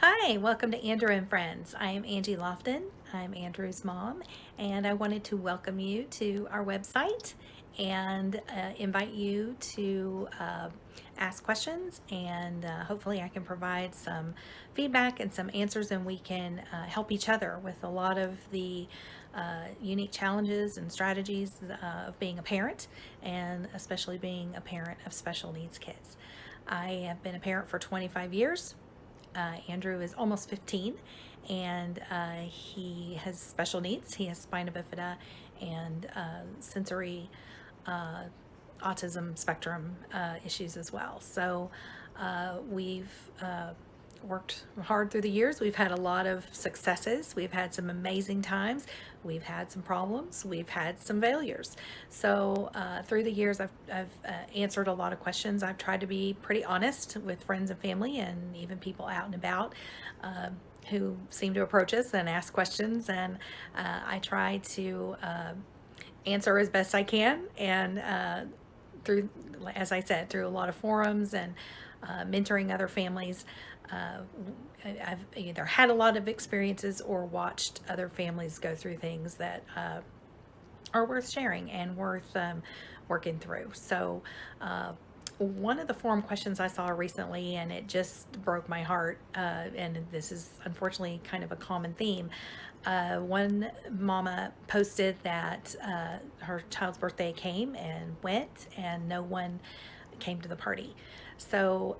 Hi, welcome to Andrew and Friends. I am Angie Lofton. I'm Andrew's mom, and I wanted to welcome you to our website and invite you to ask questions. And hopefully, I can provide some feedback and some answers, and we can help each other with a lot of the unique challenges and strategies of being a parent, and especially being a parent of special needs kids. I have been a parent for 25 years. Andrew is almost 15, and he has special needs. He has spina bifida and sensory uh, autism spectrum issues as well. So we've worked hard through the years. We've had a lot of successes. We've had some amazing times. We've had some problems. We've had some failures. So through the years, I've answered a lot of questions. I've tried to be pretty honest with friends and family and even people out and about who seem to approach us and ask questions. And I try to answer as best I can. And through, as I said, through a lot of forums and mentoring other families. Uh, I've either had a lot of experiences or watched other families go through things that are worth sharing and worth working through. So, one of the forum questions I saw recently, and it just broke my heart, and this is unfortunately kind of a common theme. One mama posted that her child's birthday came and went, and no one came to the party. So,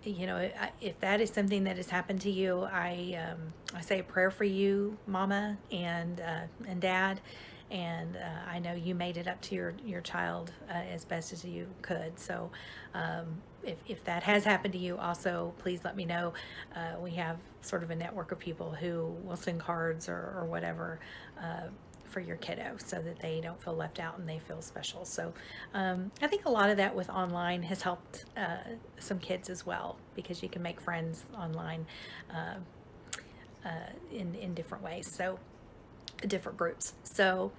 if that is something that has happened to you, I say a prayer for you, Mama and Dad, and I know you made it up to your child as best as you could. So, if that has happened to you, also please let me know. We have sort of a network of people who will send cards or whatever. For your kiddo so that they don't feel left out and they feel special. So I think a lot of that with online has helped some kids as well, because you can make friends online in different ways. So different groups. So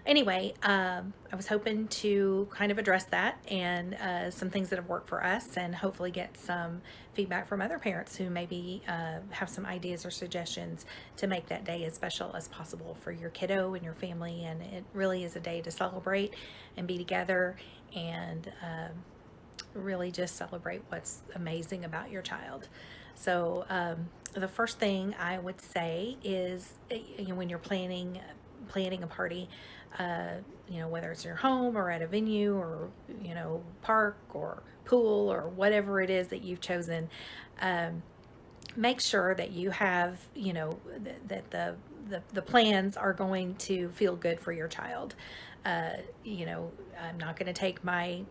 anyway, I was hoping to kind of address that and some things that have worked for us, and hopefully get some feedback from other parents who maybe have some ideas or suggestions to make that day as special as possible for your kiddo and your family. And it really is a day to celebrate and be together and really just celebrate what's amazing about your child. So the first thing I would say is, when you're planning a party, whether it's your home or at a venue or park or pool or whatever it is that you've chosen, make sure that you have that the plans are going to feel good for your child. I'm not going to take my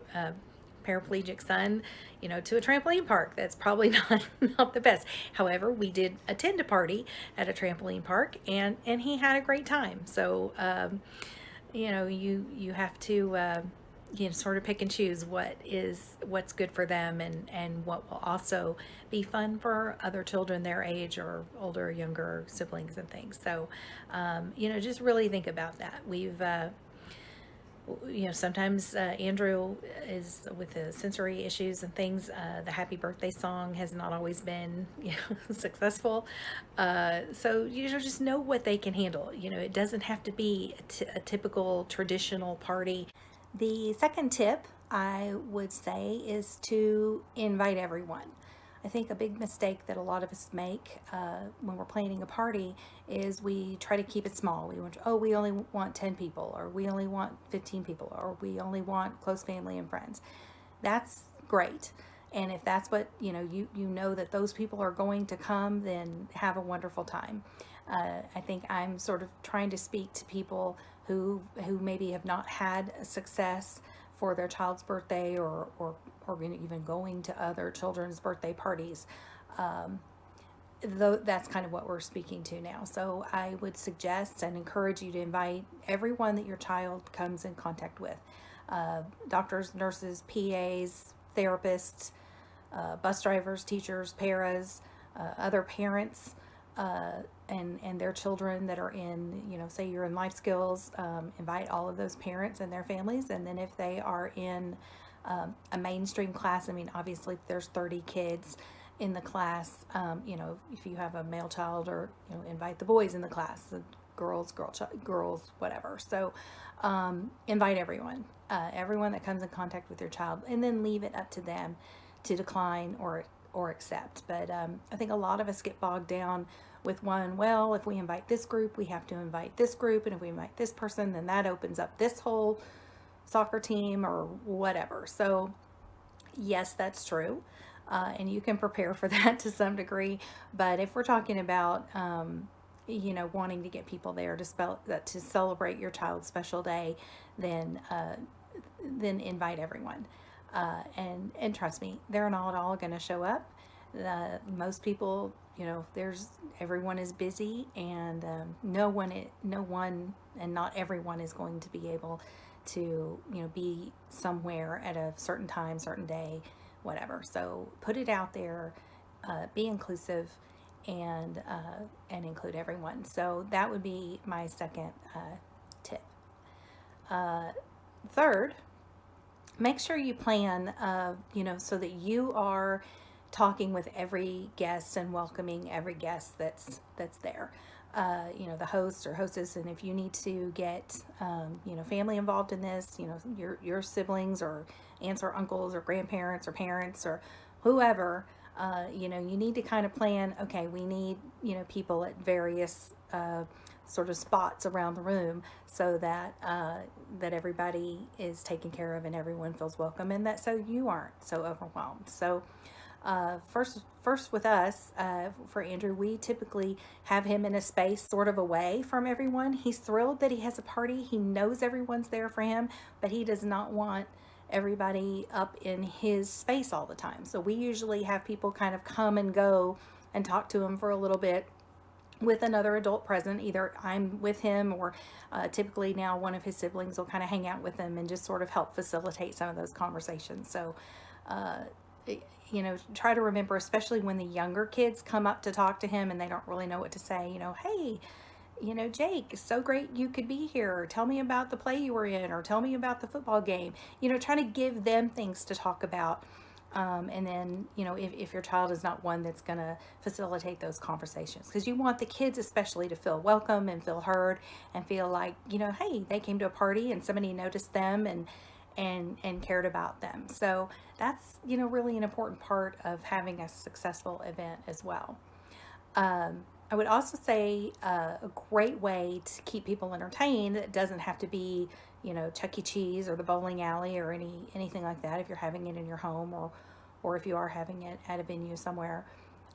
paraplegic son, to a trampoline park. That's probably not the best. However, we did attend a party at a trampoline park, and he had a great time. So, you have to sort of pick and choose what's good for them, and what will also be fun for other children their age or older or younger siblings and things. So, just really think about that. We've sometimes Andrew is with the sensory issues and things. The happy birthday song has not always been, successful. So, just know what they can handle. It doesn't have to be a typical traditional party. The second tip I would say is to invite everyone. I think a big mistake that a lot of us make when we're planning a party is we try to keep it small. We only want 10 people, or we only want 15 people, or we only want close family and friends. That's great. And if that's what, you know that those people are going to come, then have a wonderful time. I think I'm sort of trying to speak to people who maybe have not had success for their child's birthday, or even going to other children's birthday parties. Though that's kind of what we're speaking to now. So I would suggest and encourage you to invite everyone that your child comes in contact with. Doctors, nurses, PAs, therapists, bus drivers, teachers, paras, other parents, and their children that are in, say you're in life skills, invite all of those parents and their families. And then if they are in a mainstream class, I mean, obviously if there's 30 kids in the class, if you have a male child, or, invite the boys in the class, the girls, whatever. So invite everyone that comes in contact with your child, and then leave it up to them to decline or accept. But I think a lot of us get bogged down with well, if we invite this group, we have to invite this group, and if we invite this person, then that opens up this whole soccer team or whatever. So yes, that's true. And you can prepare for that to some degree. But if we're talking about, wanting to get people there to celebrate your child's special day, then invite everyone. And trust me, they're not all going to show up. Most people, everyone is busy, and no one, and not everyone is going to be able to, be somewhere at a certain time, certain day, whatever. So put it out there, be inclusive, and include everyone. So that would be my second tip. Third, make sure you plan, so that you are talking with every guest and welcoming every guest that's there. The host or hostess, and if you need to get, family involved in this, your siblings or aunts or uncles or grandparents or parents or whoever, you need to kind of plan, okay, we need, people at various sort of spots around the room, so that that everybody is taken care of and everyone feels welcome, and that so you aren't so overwhelmed. So first with us, for Andrew, we typically have him in a space sort of away from everyone. He's thrilled that he has a party. He knows everyone's there for him, but he does not want everybody up in his space all the time. So we usually have people kind of come and go and talk to him for a little bit with another adult present. Either I'm with him, or typically now one of his siblings will kind of hang out with him and just sort of help facilitate some of those conversations. So try to remember, especially when the younger kids come up to talk to him and they don't really know what to say, hey, Jake, it's so great you could be here. Or tell me about the play you were in, or tell me about the football game. Try to give them things to talk about. And then, if your child is not one that's going to facilitate those conversations, because you want the kids especially to feel welcome and feel heard and feel like, hey, they came to a party and somebody noticed them and cared about them. So that's, really an important part of having a successful event as well. I would also say a great way to keep people entertained, that doesn't have to be, Chuck E. Cheese or the bowling alley or anything like that. If you're having it in your home, or if you are having it at a venue somewhere,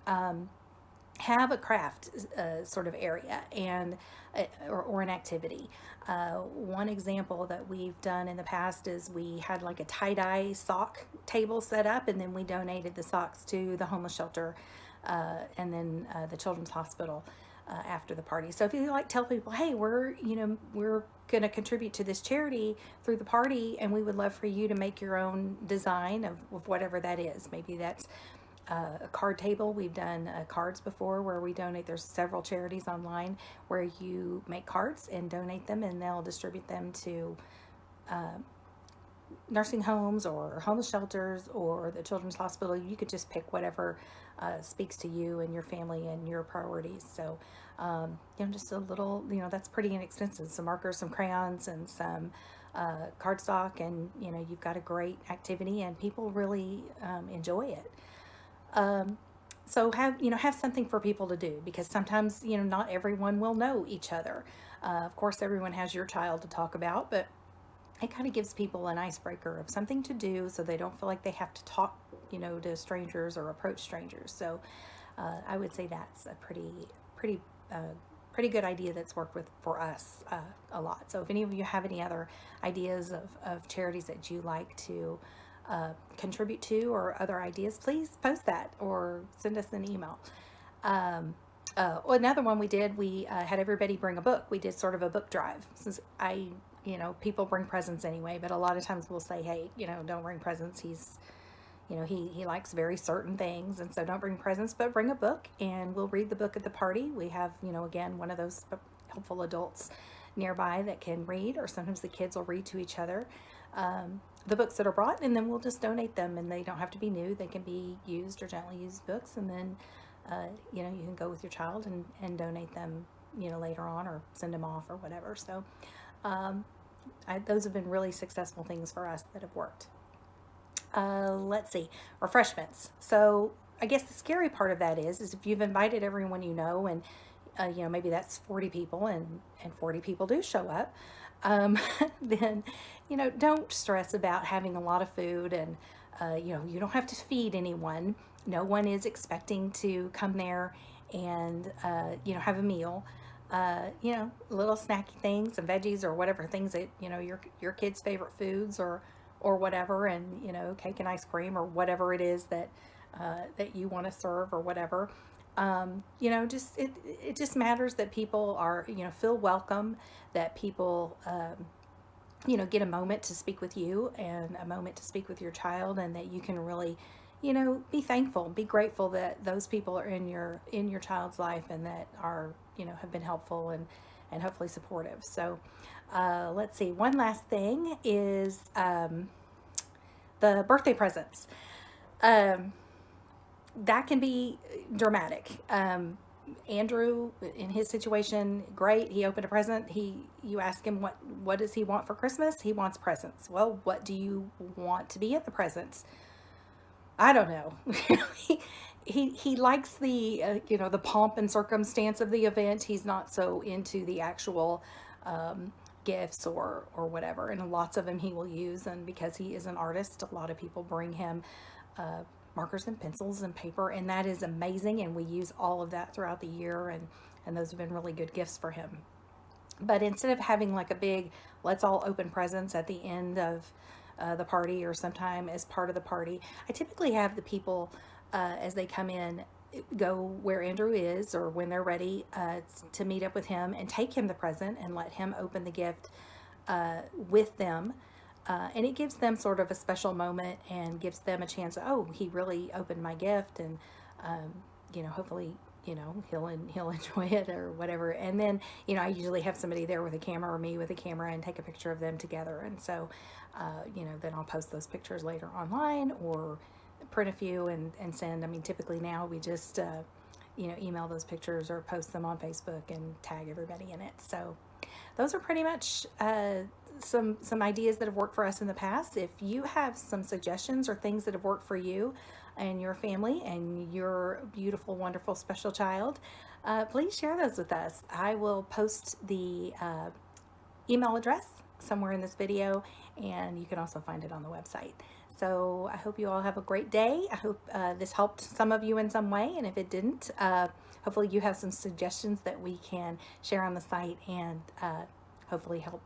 have a craft sort of area and or an activity. One example that we've done in the past is we had like a tie-dye sock table set up, and then we donated the socks to the homeless shelter, and then the children's hospital after the party. So if you tell people, hey, we're going to contribute to this charity through the party, and we would love for you to make your own design of whatever that is. Maybe that's a card table. We've done cards before where we donate. There's several charities online where you make cards and donate them, and they'll distribute them to nursing homes or homeless shelters or the children's hospital. You could just pick whatever speaks to you and your family and your priorities. So just a little, that's pretty inexpensive. Some markers, some crayons, and some cardstock, and you've got a great activity, and people really enjoy it. So have something for people to do, because sometimes, not everyone will know each other. Of course, everyone has your child to talk about, but it kind of gives people an icebreaker of something to do, so they don't feel like they have to talk, to strangers or approach strangers. So I would say that's a pretty good idea that's worked for us a lot. So if any of you have any other ideas of charities that you like to contribute to, or other ideas, please post that or send us an email. Another one we did, we had everybody bring a book. We did sort of a book drive, since people bring presents anyway, but a lot of times we'll say, hey, don't bring presents. He's, he likes very certain things, and so don't bring presents, but bring a book, and we'll read the book at the party. We have, again, one of those helpful adults nearby that can read, or sometimes the kids will read to each other. the books that are brought, and then we'll just donate them, and they don't have to be new. They can be used or gently used books, and then you know, you can go with your child and donate them, you know, later on, or send them off or whatever. So those have been really successful things for us that have worked. Let's see, refreshments. So I guess the scary part of that is if you've invited everyone you know, and you know, maybe that's 40 people, and 40 people do show up, then, you know, don't stress about having a lot of food, and you know, you don't have to feed anyone. No one is expecting to come there and you know, have a meal. You know, little snacky things, some veggies or whatever things that, you know, your kids' favorite foods, or whatever, and, you know, cake and ice cream, or whatever it is that that you want to serve, or whatever. You know, just it just matters that people are, you know, feel welcome, that people you know, get a moment to speak with you, and a moment to speak with your child, and that you can really, you know, be thankful, be grateful that those people are in your child's life, and that are, you know, have been helpful, and hopefully supportive. So let's see, one last thing is the birthday presents. That can be dramatic. Andrew, in his situation, great. He opened a present. You ask him what does he want for Christmas? He wants presents. Well, what do you want to be in the presents? I don't know. He likes the you know, the pomp and circumstance of the event. He's not so into the actual gifts or whatever. And lots of them he will use. And because he is an artist, a lot of people bring him markers and pencils and paper, and that is amazing. And we use all of that throughout the year, and those have been really good gifts for him. But instead of having like a big, let's all open presents at the end of the party, or sometime as part of the party, I typically have the people, as they come in, go where Andrew is, or when they're ready, to meet up with him and take him the present and let him open the gift with them. And it gives them sort of a special moment, and gives them a chance, oh, he really opened my gift, and you know, hopefully, you know, he'll enjoy it, or whatever. And then, you know, I usually have somebody there with a camera, or me with a camera, and take a picture of them together. And so you know, then I'll post those pictures later online, or print a few and send. I mean, typically now we just you know, email those pictures, or post them on Facebook and tag everybody in it. So those are pretty much some ideas that have worked for us in the past. If you have some suggestions or things that have worked for you and your family and your beautiful, wonderful, special child, please share those with us. I will post the email address somewhere in this video, and you can also find it on the website. So I hope you all have a great day. I hope this helped some of you in some way, and if it didn't, hopefully you have some suggestions that we can share on the site, and hopefully help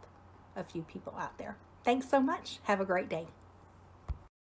a few people out there. Thanks so much. Have a great day.